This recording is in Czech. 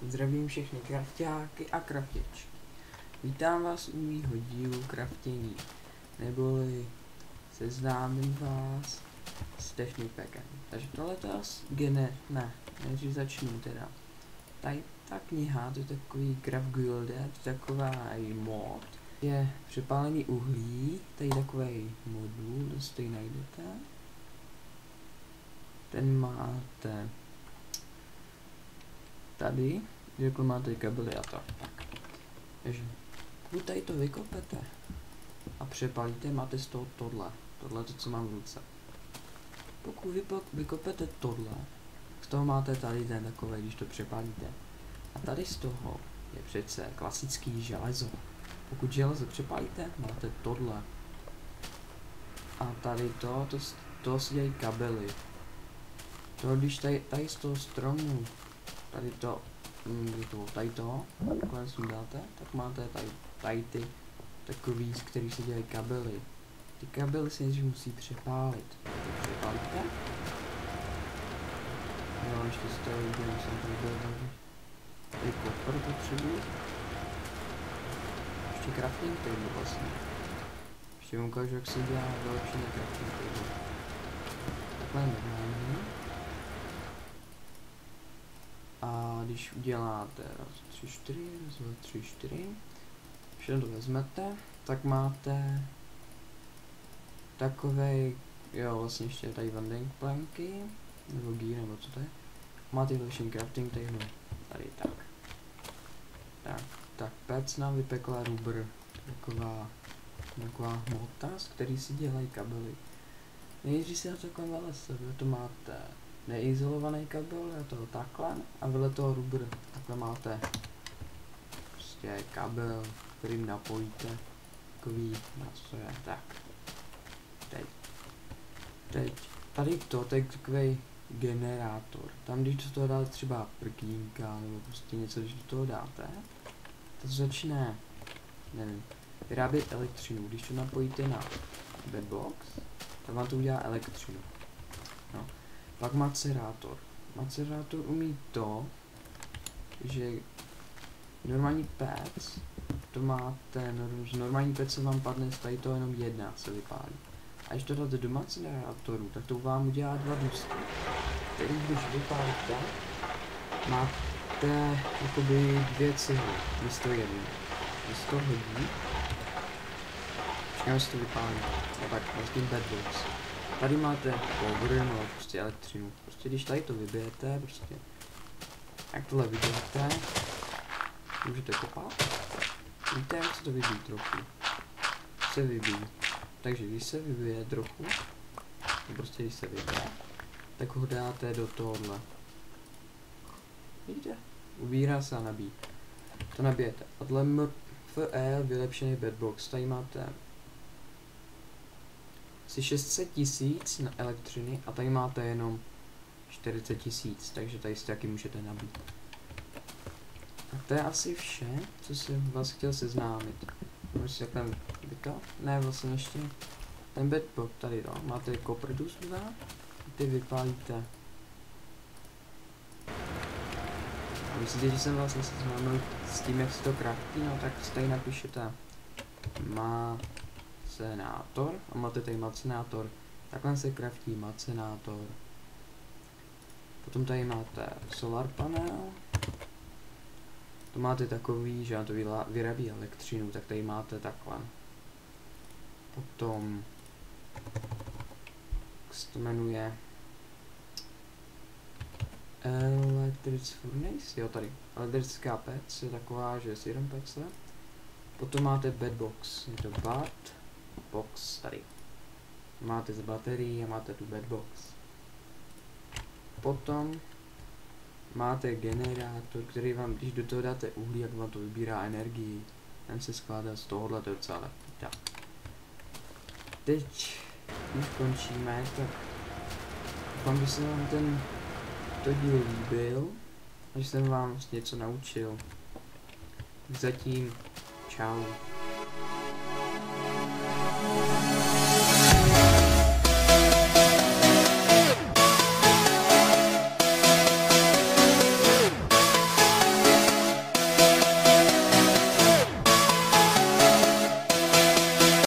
Zdravím všechny krafťáky a kraftěčky. Vítám vás u mýho dílu kraftění, neboli seznámím vás s Technipekem. Takže tohle to než začnu teda. Tady ta kniha, to je takový Craft Guilde, to je taková mod. Je přepálený uhlí, tady takový modul, to si tady najdete. Ten máte tady, jako máte kabely a to. Tak. Takže pokud tady to vykopete a přepalíte, máte z toho tohle to, co mám v ruce. Pokud vykopete tohle, z toho máte tady ten takový, když to přepálíte. A tady z toho je přece klasický železo. Pokud železo přepálíte, máte tohle. A tady to si dělají kabely. To když tady z toho stromu, tady to, takhle si dáte, tak máte tady ty takový, z kterých se dělají kabely. Ty kabely si nejdřív musí přepálit. Přepálíte? Jo, ještě z toho viděl, jsem to viděl tady kopr potřebuji. Ještě crafting table vlastně. Ještě vám ukážu, jak se dělá vylepšený crafting table. Takhle normální. A když uděláte raz, 2, 3, 4, všechno to vezmete, tak máte takovej, jo, vlastně ještě tady vending planky, nebo gear, nebo co to je. Máte vylepšený crafting table, tady tak pec nám vypekla rubr, taková hmota, z který si dělají kabely. Nejdřív si na to takhle vyleze, to máte neizolovaný kabel, je to takhle, a vedle toho rubr, takhle máte prostě kabel, kterým napojíte takový nástroje, tak. Teď, tady to je takový generátor, tam když do toho dáte třeba prkínka, nebo prostě něco, když do toho dáte, to začne, nevím, vyrábět elektřinu, když to napojíte na bedbox, tak vám to udělá elektřinu. No. Pak macerátor. Macerátor umí to, že normální pec, to máte, z normální pece vám padne z tady toho jenom jedna se vypálí. A když to dáte do macerátoru, tak to vám udělá dva dusky, který když vypálíte, máte jakoby dvě cihly, místo jedné. Když to hodí, počkám, že to vypálí, a tak vlastně bedbox. Tady máte power, no prostě elektřinu. Prostě když tady to vybijete, prostě jak tohle vybijete, můžete kopat. Víte, jak se to vybíjí trochu. Se vybíjí. Takže když se vybije trochu, prostě když se vybije, tak ho dáte do tohohle. Vidíte? Ubírá se a nabíjí. To nabijete. A tohle MFE vylepšený bedbox. Tady máte asi 600 000 na elektřiny a tady máte jenom 40 000, takže tady si taky můžete nabít. A to je asi vše, co jsem vás chtěl seznámit. Můžete takhle to? Ne, vlastně ještě ten bedbox tady to. Máte copper dust 2, ty vypálíte. A myslíte, že jsem vás seznámil s tím, jak se to craftí, no tak si tady napíšete macenátor a máte tady macenátor, takhle se craftí macenátor. Potom tady máte solar panel, to máte takový, že vám to vyrábí elektřinu, tak tady máte takhle. Potom, jak se to jmenuje, electric furnace, jo tady, elektrická pec je taková, že je s jeden pece. Potom máte bedbox, je to box tady. Máte z baterií a máte tu bedbox. Potom máte generátor, který vám, když do toho dáte uhlí, jak vám to vybírá energii. Ten se skládá z tohohle celé. Tak. Teď, když končíme, tak doufám, že se vám tento díl líbil, a že jsem vám něco naučil. Zatím čau.